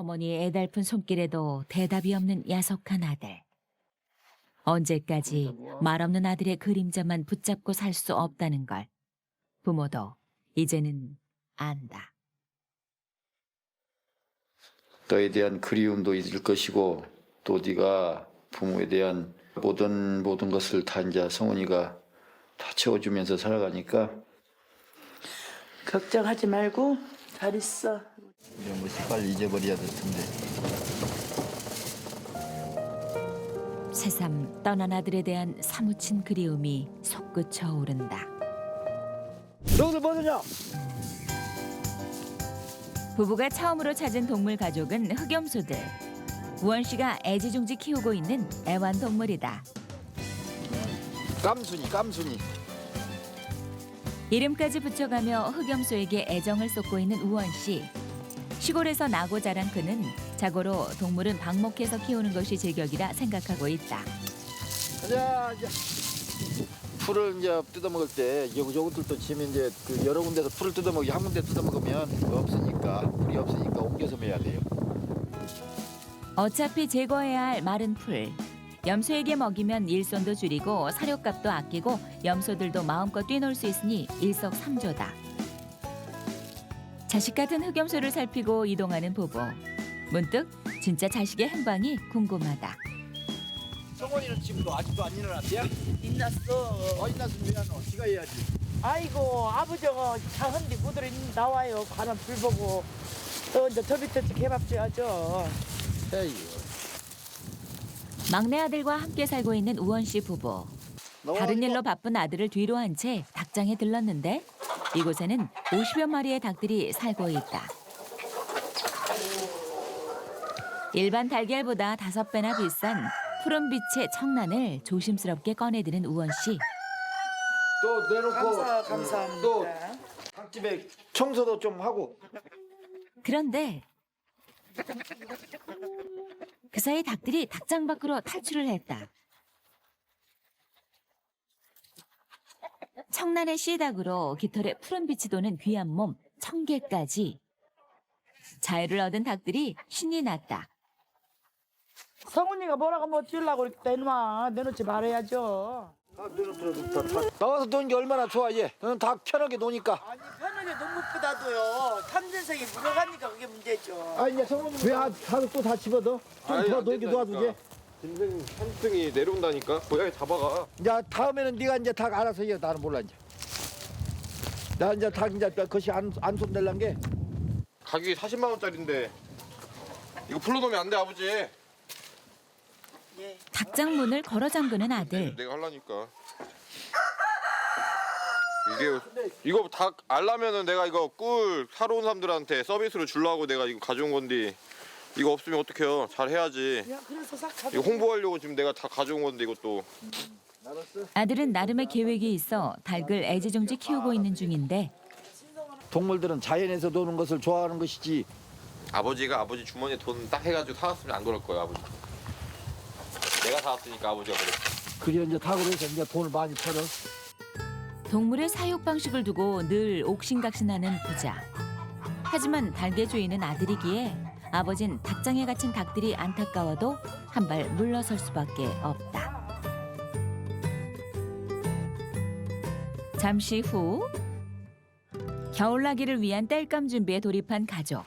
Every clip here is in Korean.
어머니의 애달픈 손길에도 대답이 없는 야속한 아들. 언제까지 말없는 아들의 그림자만 붙잡고 살 수 없다는 걸 부모도 이제는 안다. 너에 대한 그리움도 있을 것이고 또 네가 부모에 대한 모든 것을 다 이제 성훈이가 다 채워주면서 살아가니까 걱정하지 말고 잘 있어. 이런 것이 빨리 잊어버려야 될 텐데. 새삼 떠난 아들에 대한 사무친 그리움이 솟구쳐 오른다. 너희들 뭐냐? 부부가 처음으로 찾은 동물 가족은 흑염소들. 우원 씨가 애지중지 키우고 있는 애완동물이다. 깜순이. 이름까지 붙여가며 흑염소에게 애정을 쏟고 있는 우원 씨. 시골에서 나고 자란 그는 자고로 동물은 방목해서 키우는 것이 제격이라 생각하고 있다. 자, 이제 풀을 이제 뜯어먹을 때 요것들도 지면 이제 그 여러 군데서 풀을 뜯어먹기 한 군데 뜯어먹으면 없으니까 풀이 없으니까 옮겨서 매야 돼요. 어차피 제거해야 할 마른 풀. 염소에게 먹이면 일손도 줄이고 사료값도 아끼고 염소들도 마음껏 뛰놀 수 있으니 일석삼조다. 자식 같은 흑염소를 살피고 이동하는 부부. 문득 진짜 자식의 행방이 궁금하다. 성원이는 지금도 아직도 안 일어났대요? 있났어. 일어났으면 왜 안 와? 지가 해야지. 아이고 아버지가 작은데 구들이 나와요. 가는 불 보고 또 이제 저 밑에 개밥 줘야죠. 에이, 막내 아들과 함께 살고 있는 우원 씨 부부. 다른 일로 바쁜 아들을 뒤로 한 채 닭장에 들렀는데 이곳에는 50여 마리의 닭들이 살고 있다. 일반 달걀보다 5배나 비싼 푸른빛의 청란을 조심스럽게 꺼내드는 우원 씨. 또 내놓고 감사합니다. 또 닭집에 청소도 좀 하고. 그런데 그 사이 닭들이 닭장 밖으로 탈출을 했다. 청란의 씨닭으로 깃털에 푸른빛이 도는 귀한 몸 청개까지. 자유를 얻은 닭들이 신이 났다. 성훈이가 뭐라고 뭐 주려고 그랬다. 내놓지 말아야죠. 나와서 노는 게 얼마나 좋아 얘. 너는 닭 편하게 노니까. 아니 편하게 농구보다도요. 탐진생이 물어가니까 그게 문제죠. 아 이제 성훈이 왜 닭을 또 다 집어넣어? 아니, 좀더 안 놀게 도와주게. 된다니까. 한층이 내려온다니까. 고양이 잡아가. 이제 다음에는 네가 이제 닭 알아서 해. 나는 몰라 이제. 나 이제 닭 이제 그것이 안 손댈란 게. 가격이 40만 원짜리인데 이거 풀로 놓으면 안 돼 아버지. 예. 닭장 문을 걸어 잠그는 아들. 내가 하려니까. 이거 닭 알라면은 내가 이거 꿀 사러 온 사람들한테 서비스로 주려고 내가 이거 가져온 건데 이거 없으면 어떡해요. 잘 해야지. 야 그래서 싹 이거 홍보하려고 지금 내가 다 가져온 건데 이것도. 아들은 나름의 계획이 있어 닭을 애지중지 키우고 있는 중인데 동물들은 자연에서 노는 것을 좋아하는 것이지. 아버지가 아버지 주머니에 돈 딱 해가지고 사왔으면 안 그럴 거예요 아버지. 내가 사왔으니까 아버지가 그랬어. 그래 이제 닭으로 해서 이제 돈을 많이 벌어. 동물의 사육 방식을 두고 늘 옥신각신하는 부자. 하지만 닭의 주인은 아들이기에 아버진 닭장에 갇힌 닭들이 안타까워도 한 발 물러설 수밖에 없다. 잠시 후 겨울나기를 위한 땔감 준비에 돌입한 가족.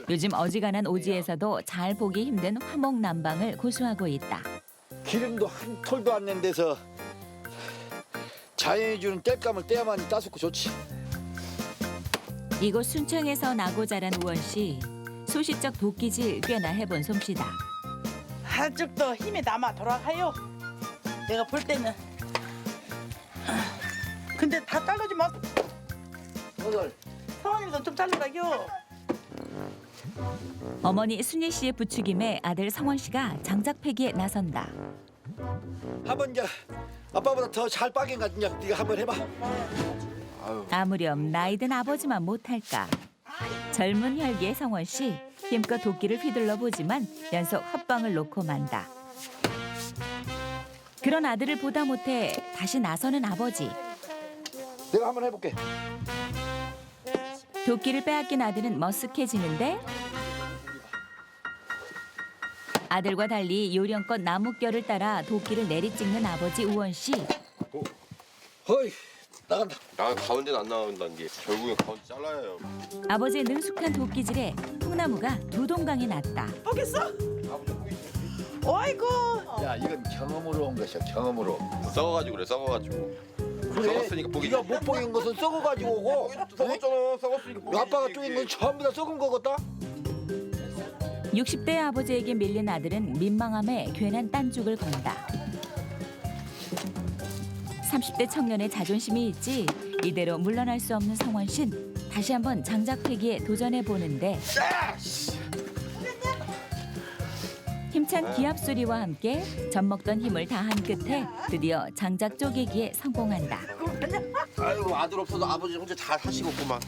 요즘 어지간한 오지에서도 잘 보기 힘든 화목 난방을 고수하고 있다. 기름도 한 톨도 안 낸 데서 자연이 주는 땔감을 떼야만 따숩고 좋지. 이곳 순창에서 나고 자란 우원 씨. 소시적 도끼질 꽤나 해본 솜씨다. 한쪽도 힘이 남아 돌아가요. 내가 볼 때는. 근데 다 잘라지 마. 성원이도 좀 잘라가요. 어머니 순희 씨의 부추김에 아들 성원 씨가 장작 패기에 나선다. 한번 이제 아빠보다 더 잘 빠긴가 이제 네가 한번 해봐. 아무렴 나이든 아버지만 못할까. 젊은 혈기의 성원 씨 힘껏 도끼를 휘둘러 보지만 연속 헛방을 놓고 만다. 그런 아들을 보다 못해 다시 나서는 아버지. 내가 한번 해볼게. 도끼를 빼앗긴 아들은 머쓱해지는데 아들과 달리 요령껏 나뭇결을 따라 도끼를 내리찍는 아버지 우원 씨. 허이 나간다. 나 가운데는 안 나온다는 게 결국엔 가운데 잘라야 해요. 아버지의 능숙한 도끼질에 통나무가 두 동강이 났다. 보겠어? 어이구. 야 이건 경험으로 온 것이야 경험으로. 썩어가지고 그래 썩어가지고. 썩었으니까 보기. 네가 못 보인 것은 썩어가지고 오고. 썩었잖아 썩었으니까 보기. 아빠가 쪼인 건 전부 다 썩은 거겠다. 60대 아버지에게 밀린 아들은 민망함에 괜한 딴죽을 건다. 30대 청년의 자존심이 있지 이대로 물러날 수 없는 성원 씨는 다시 한번 장작 패기에 도전해 보는데 힘찬 기합 소리와 함께 젖먹던 힘을 다한 끝에 드디어 장작 쪼개기에 성공한다. 아이고 아들 없어도 아버지 혼자 잘 하시겠구만.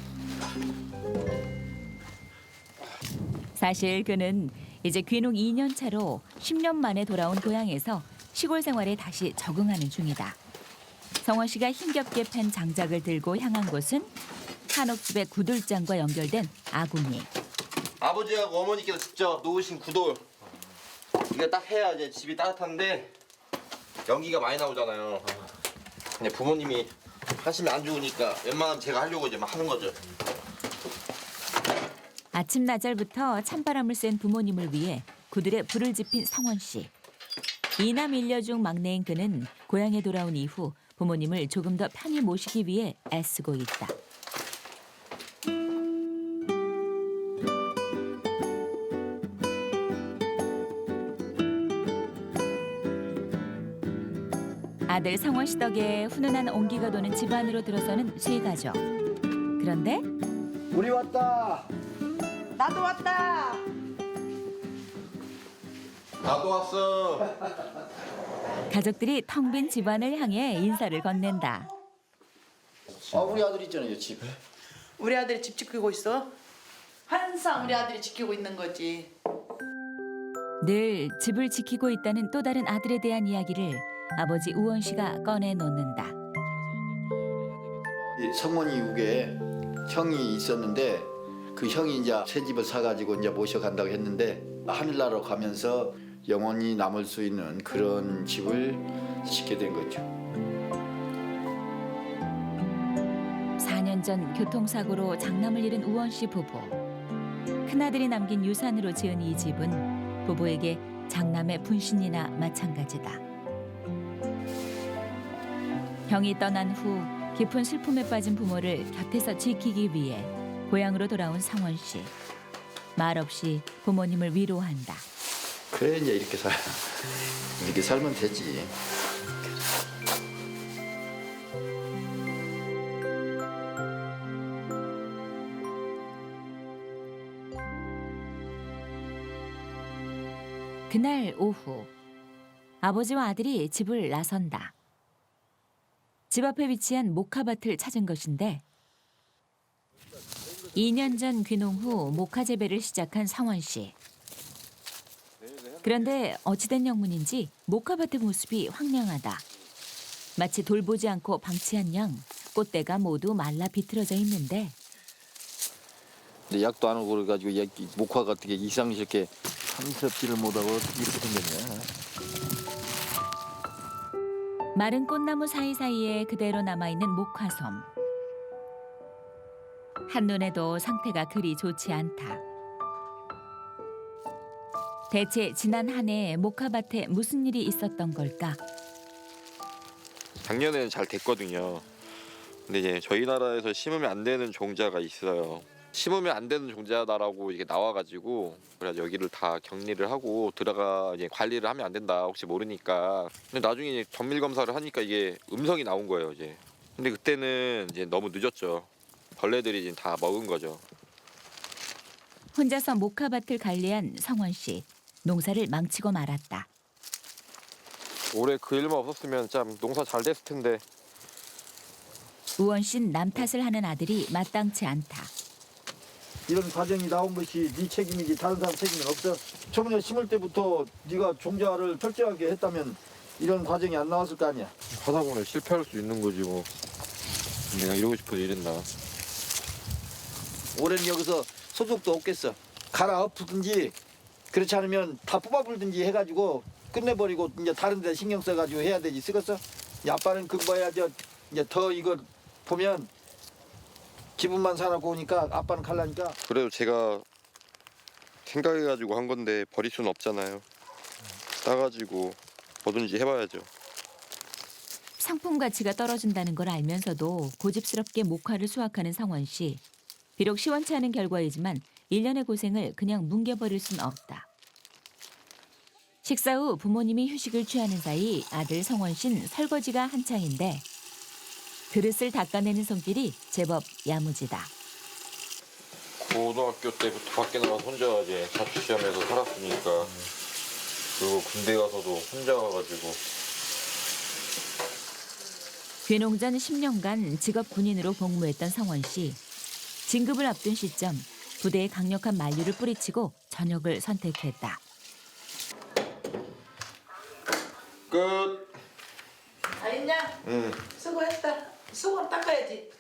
사실 그는 이제 귀농 2년 차로 10년 만에 돌아온 고향에서 시골 생활에 다시 적응하는 중이다. 성원 씨가 힘겹게 팬 장작을 들고 향한 곳은 한옥집의 구들장과 연결된 아궁이. 아버지하고 어머니께서 직접 놓으신 구돌. 이거 딱 해야 이제 집이 따뜻한데 연기가 많이 나오잖아요. 근데 부모님이 하시면 안 좋으니까 웬만하면 제가 하려고 이제 막 하는 거죠. 아침 낮절부터 찬바람을 쐰 부모님을 위해 구들에 불을 지핀 성원 씨. 이남 일녀 중 막내인 그는 고향에 돌아온 이후 부모님을 조금 더 편히 모시기 위해 애쓰고 있다. 아들 성원 씨 덕에 훈훈한 온기가 도는 집안으로 들어서는 세 가족. 그런데 우리 왔다. 나도 왔다. 나도 왔어. 가족들이 텅 빈 집안을 향해 인사를 건넨다. 아 우리 아들 있잖아요 집. 우리 아들이 집 지키고 있어. 항상 우리 아들이 지키고 있는 거지. 늘 집을 지키고 있다는 또 다른 아들에 대한 이야기를 아버지 우원 씨가 꺼내놓는다. 이 성원이 육에 형이 있었는데 그 형이 이제 새 집을 사가지고 이제 모셔간다고 했는데 하늘나라로 가면서 영원히 남을 수 있는 그런 집을 짓게 된 거죠. 4년 전 교통사고로 장남을 잃은 우원 씨 부부. 큰아들이 남긴 유산으로 지은 이 집은 부부에게 장남의 분신이나 마찬가지다. 형이 떠난 후 깊은 슬픔에 빠진 부모를 곁에서 지키기 위해 고향으로 돌아온 성원 씨. 말없이 부모님을 위로한다. 그래 이제 이렇게 살면 되지. 그날 오후 아버지와 아들이 집을 나선다. 집 앞에 위치한 모카밭을 찾은 것인데 2년 전 귀농 후 모카 재배를 시작한 성원 씨. 그런데 어찌된 영문인지 모카밭의 모습이 황량하다. 마치 돌보지 않고 방치한 양 꽃대가 모두 말라 비틀어져 있는데 근데 약도 안 하고 그래가지고 목화 같은 게 이상스럽게 삼섭지를 못하고 어떻게 이렇게 생겼냐. 마른 꽃나무 사이사이에 그대로 남아있는 목화섬. 한눈에도 상태가 그리 좋지 않다. 대체 지난 한 해 목화밭에 무슨 일이 있었던 걸까? 작년에는 잘 됐거든요. 근데 이제 저희 나라에서 심으면 안 되는 종자가 있어요. 심으면 안 되는 종자다라고 이게 나와가지고 그래서 여기를 다 격리를 하고 들어가 이제 관리를 하면 안 된다 혹시 모르니까. 근데 나중에 이제 정밀 검사를 하니까 이게 음성이 나온 거예요 이제. 근데 그때는 이제 너무 늦었죠. 벌레들이 이제 다 먹은 거죠. 혼자서 목화밭을 관리한 성원 씨. 농사를 망치고 말았다. 올해 그 일만 없었으면 참 농사 잘 됐을 텐데. 우원 씨는 남 탓을 하는 아들이 마땅치 않다. 이런 과정이 나온 것이 네 책임이지 다른 사람 책임은 없어. 처음에 심을 때부터 네가 종자를 철저하게 했다면 이런 과정이 안 나왔을 거 아니야. 하다 보면 실패할 수 있는 거지 뭐. 내가 이러고 싶어서 이랬나. 올해는 여기서 소득도 없겠어. 갈아엎든지 그렇지 않으면 다 뽑아불든지 해가지고 끝내버리고 이제 다른 데 신경 써가지고 해야 되지. 쓰겠어? 이 아빠는 그 뭐야 이제 더 이거 보면 기분만 상하고 오니까 아빠는 갈라니까. 그래도 제가 생각해가지고 한 건데 버릴 수는 없잖아요. 따가지고 뭐든지 해봐야죠. 상품 가치가 떨어진다는 걸 알면서도 고집스럽게 목화를 수확하는 성원 씨. 비록 시원치 않은 결과이지만 1년의 고생을 그냥 뭉개버릴 순 없다. 식사 후 부모님이 휴식을 취하는 사이 아들 성원 씨는 설거지가 한창인데 그릇을 닦아내는 손길이 제법 야무지다. 고등학교 때부터 밖에 나가서 혼자 이제 자취시험에서 살았으니까 그리고 군대 가서도 혼자 가가지고 귀농 전 10년간 직업 군인으로 복무했던 성원 씨. 진급을 앞둔 시점 부대에 강력한 만류를 뿌리치고 전역을 선택했다. 끝. 다 했냐? 응. 수고했다. 수건 닦아야지.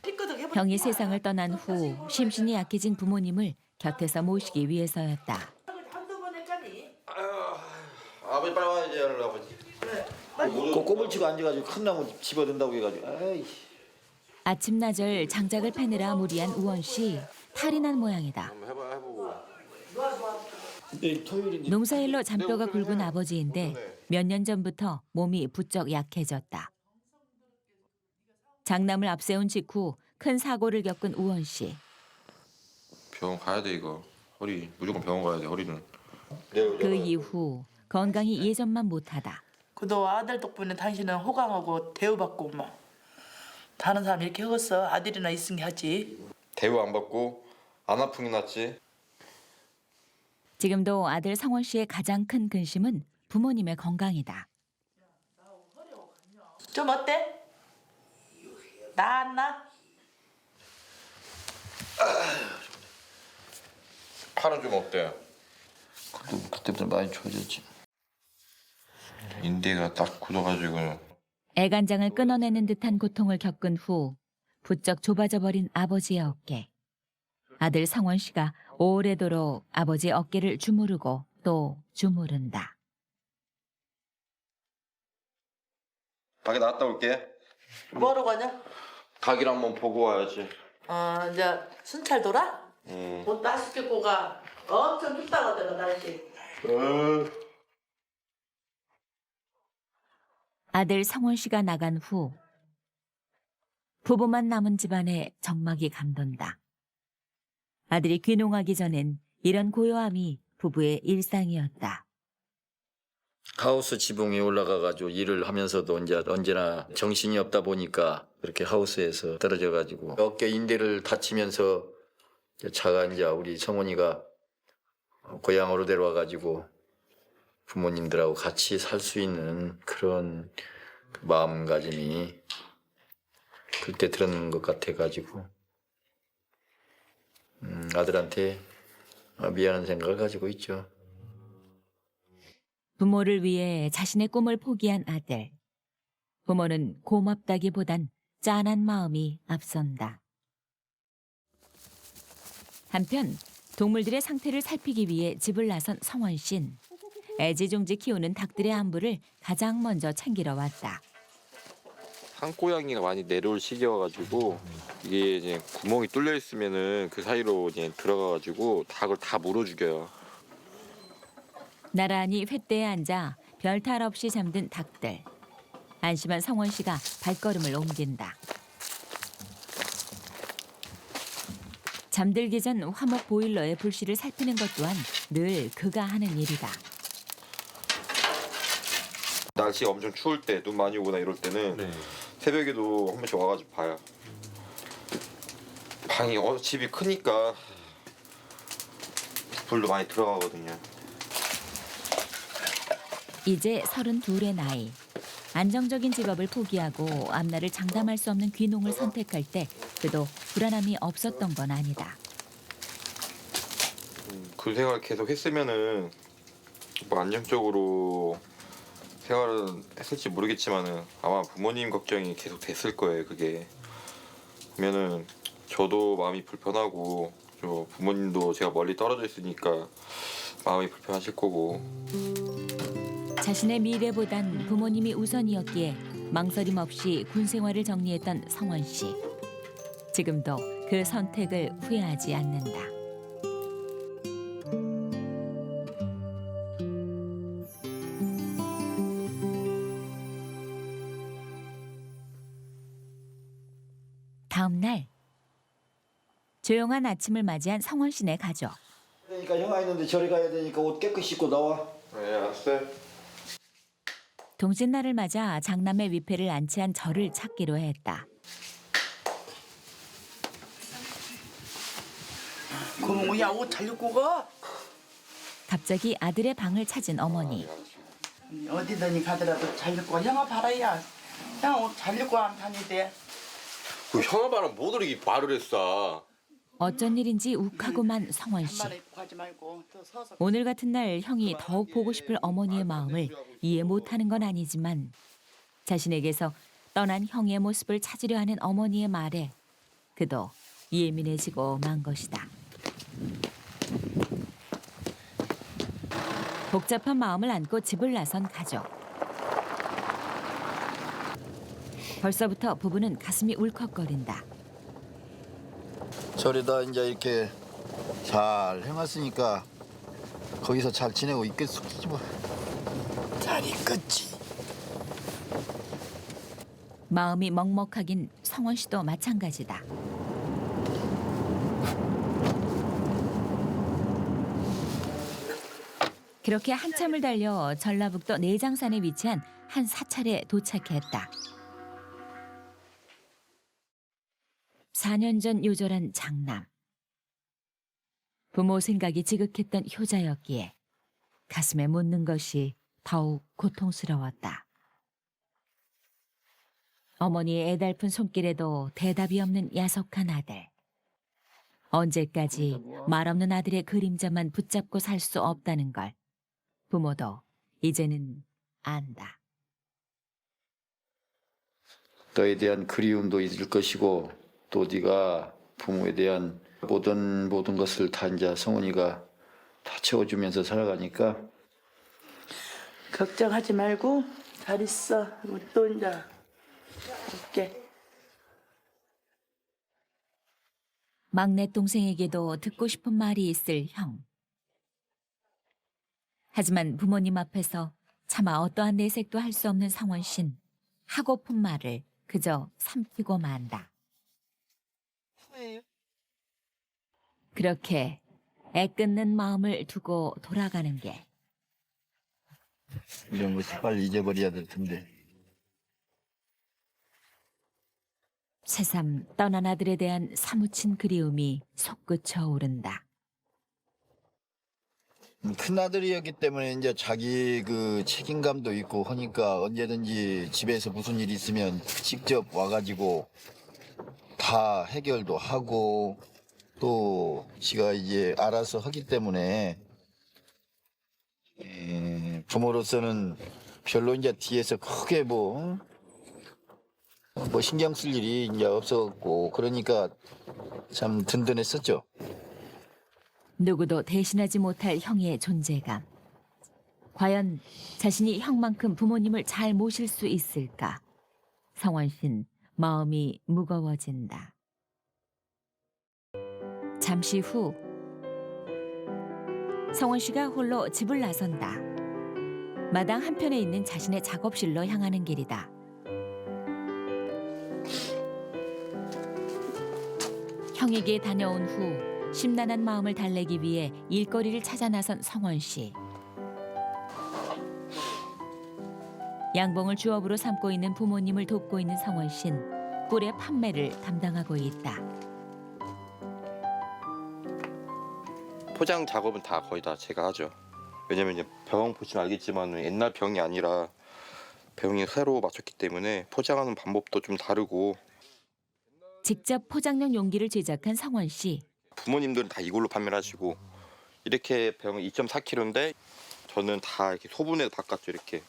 피끄덕 해보자. 형이 세상을 떠난 후 심신이 약해진 부모님을 곁에서 모시기 위해서였다. 한두 번 했잖니. 아버지 빨리 와야지 오늘 아버지. 꼬불 치고 앉아가지고 큰 나무 집어든다고 해가지고. 아이. 아침나절 장작을 패느라 무리한 우원 씨. 탈이 난 모양이다. 한번 해보고. 내일 토요일인데. 농사일로 잔뼈가 굵은 아버지인데 몇 년 전부터 몸이 부쩍 약해졌다. 장남을 앞세운 직후 큰 사고를 겪은 우원 씨. 병원 가야 돼 이거. 허리 무조건 병원 가야 돼 허리는. 그 이후 건강이 예전만 못하다. 그도 아들 덕분에 당신은 호강하고 대우받고 뭐 다른 사람 이렇게 해왔어. 아들이나 있은 게 하지. 대우 안 받고 안 아픈 게 낫지. 지금도 아들 성원 씨의 가장 큰 근심은 부모님의 건강이다. 좀 어때? 나았나? 팔은 좀 어때? 그때부터 많이 좋아졌지. 인대가 딱 굳어가지고. 애간장을 끊어내는 듯한 고통을 겪은 후 부쩍 좁아져 버린 아버지의 어깨. 아들 성원 씨가 오래도록 아버지의 어깨를 주무르고 또 주무른다. 닭이 나갔다 올게. 뭐하러 가냐? 닭이랑 한번 보고 와야지. 이제 순찰 돌아? 응. 옷 다 시키고 가. 엄청 춥다거든 날씨. 아들 성원 씨가 나간 후 부부만 남은 집안에 적막이 감돈다. 아들이 귀농하기 전엔 이런 고요함이 부부의 일상이었다. 하우스 지붕에 올라가가지고 일을 하면서도 이제 언제나 정신이 없다 보니까 그렇게 하우스에서 떨어져가지고 어깨 인대를 다치면서 차가 이제 우리 성원이가 고향으로 데려와가지고 부모님들하고 같이 살 수 있는 그런 마음가짐이 그때 들은 것 같아가지고 아들한테 미안한 생각을 가지고 있죠. 부모를 위해 자신의 꿈을 포기한 아들. 부모는 고맙다기보단 짠한 마음이 앞선다. 한편 동물들의 상태를 살피기 위해 집을 나선 성원 씨는 애지중지 키우는 닭들의 안부를 가장 먼저 챙기러 왔다. 산고양이가 많이 내려올 시기여가지고 이게 이제 구멍이 뚫려 있으면은 그 사이로 이제 들어가가지고 닭을 다 물어 죽여요. 나란히 횃대에 앉아 별탈 없이 잠든 닭들. 안심한 성원 씨가 발걸음을 옮긴다. 잠들기 전 화목 보일러의 불씨를 살피는 것 또한 늘 그가 하는 일이다. 날씨가 엄청 추울 때, 눈 많이 오거나 이럴 때는 새벽에도 한 번씩 와가지고 봐요. 방이 집이 크니까 불도 많이 들어가거든요. 이제 32의 나이. 안정적인 직업을 포기하고 앞날을 장담할 수 없는 귀농을 선택할 때 그도 불안함이 없었던 건 아니다. 그 생활 계속 했으면은 뭐 안정적으로 생활은 했을지 모르겠지만은 아마 부모님 걱정이 계속 됐을 거예요. 그게 그러면은 저도 마음이 불편하고 또 부모님도 제가 멀리 떨어져 있으니까 마음이 불편하실 거고. 자신의 미래보단 부모님이 우선이었기에 망설임 없이 군 생활을 정리했던 성원 씨. 지금도 그 선택을 후회하지 않는다. 다음 날 조용한 아침을 맞이한 성원 씨네 가족. 그러니까 형아 있는데 저리 가야 되니까 옷 깨끗이 입고 나와. 네, 알았어요. 동짓날을 맞아 장남의 위패를 안치한 저를 찾기로 했다. 고모야 옷 잘 입고 가. 갑자기 아들의 방을 찾은 어머니. 어디든지 가더라도 잘 입고 가. 형아 봐라야. 형 옷 잘 입고 안 다니대. 그 형아바람 못 이렇게 말을 했어. 어쩐 일인지 욱하고만 성원 씨. 한마디 입고 가지 말고 또 서서. 오늘 같은 날 형이 더욱 보고 싶을 어머니의 마음을 이해 못하는 건 아니지만 자신에게서 떠난 형의 모습을 찾으려 하는 어머니의 말에 그도 예민해지고 만 것이다. 복잡한 마음을 안고 집을 나선 가족. 벌써부터 부부는 가슴이 울컥거린다. 저리다 이제 이렇게 잘 해놨으니까 거기서 잘 지내고 있겠지 뭐. 잘 있겠지. 마음이 먹먹하긴 성원 씨도 마찬가지다. 그렇게 한참을 달려 전라북도 내장산에 위치한 한 사찰에 도착했다. 4년 전 요절한 장남. 부모 생각이 지극했던 효자였기에 가슴에 묻는 것이 더욱 고통스러웠다. 어머니의 애달픈 손길에도 대답이 없는 야속한 아들. 언제까지 말없는 아들의 그림자만 붙잡고 살 수 없다는 걸 부모도 이제는 안다. 너에 대한 그리움도 있을 것이고 또 네가 부모에 대한 모든 것을 다 이제 성훈이가 다 채워주면서 살아가니까 걱정하지 말고 잘 있어. 우리 또 이제 올게. 막내 동생에게도 듣고 싶은 말이 있을 형. 하지만 부모님 앞에서 차마 어떠한 내색도 할 수 없는 성원 씨는 하고픈 말을 그저 삼키고 만다. 그렇게 애끓는 마음을 두고 돌아가는 게 이런 것이 빨리 잊어버려야 될 텐데. 새삼 떠난 아들에 대한 사무친 그리움이 솟구쳐 오른다. 큰 아들이었기 때문에 이제 자기 그 책임감도 있고 하니까 언제든지 집에서 무슨 일 있으면 직접 와가지고 다 해결도 하고 또 지가 이제 알아서 하기 때문에 부모로서는 별로 이제 뒤에서 크게 뭐 신경 쓸 일이 이제 없었고 그러니까 참 든든했었죠. 누구도 대신하지 못할 형의 존재감. 과연 자신이 형만큼 부모님을 잘 모실 수 있을까? 성원 씨는 마음이 무거워진다. 잠시 후 성원 씨가 홀로 집을 나선다. 마당 한편에 있는 자신의 작업실로 향하는 길이다. 형에게 다녀온 후 심란한 마음을 달래기 위해 일거리를 찾아 나선 성원 씨. 양봉을 주업으로 삼고 있는 부모님을 돕고 있는 성원 씨는 꿀의 판매를 담당하고 있다. 포장 작업은 다 거의 다 제가 하죠. 왜냐면 이제 병 보시면 알겠지만 옛날 병이 아니라 병이 새로 맞췄기 때문에 포장하는 방법도 좀 다르고. 직접 포장용 용기를 제작한 성원 씨. 부모님들은 다 이걸로 판매를 하시고 이렇게 병은 2.4kg인데 저는 다 이렇게 소분해서 바꿨죠. 이렇게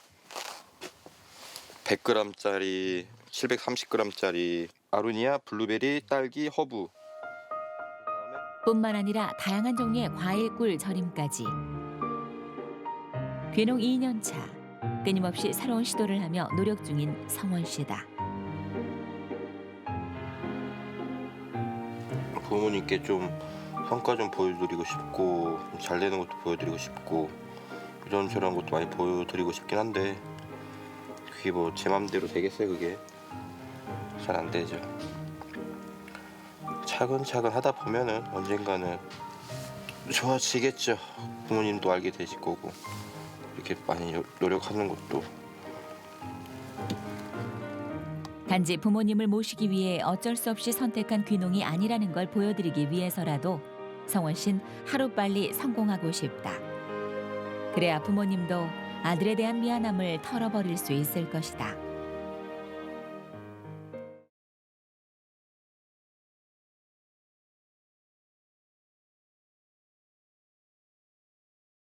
100g짜리, 730g짜리 아로니아, 블루베리, 딸기, 허브. 뿐만 아니라 다양한 종류의 과일꿀 절임까지. 귀농 2년 차, 끊임없이 새로운 시도를 하며 노력 중인 성원 씨다. 부모님께 좀 성과 좀 보여드리고 싶고 잘 되는 것도 보여드리고 싶고 이런저런 것도 많이 보여드리고 싶긴 한데 그게 뭐 제 맘대로 되겠어요. 그게 잘 안 되죠. 차근차근 하다 보면은 언젠가는 좋아지겠죠. 부모님도 알게 되실 거고 이렇게 많이 노력하는 것도. 단지 부모님을 모시기 위해 어쩔 수 없이 선택한 귀농이 아니라는 걸 보여드리기 위해서라도 성원 씨는 하루빨리 성공하고 싶다. 그래야 부모님도 아들에 대한 미안함을 털어버릴 수 있을 것이다.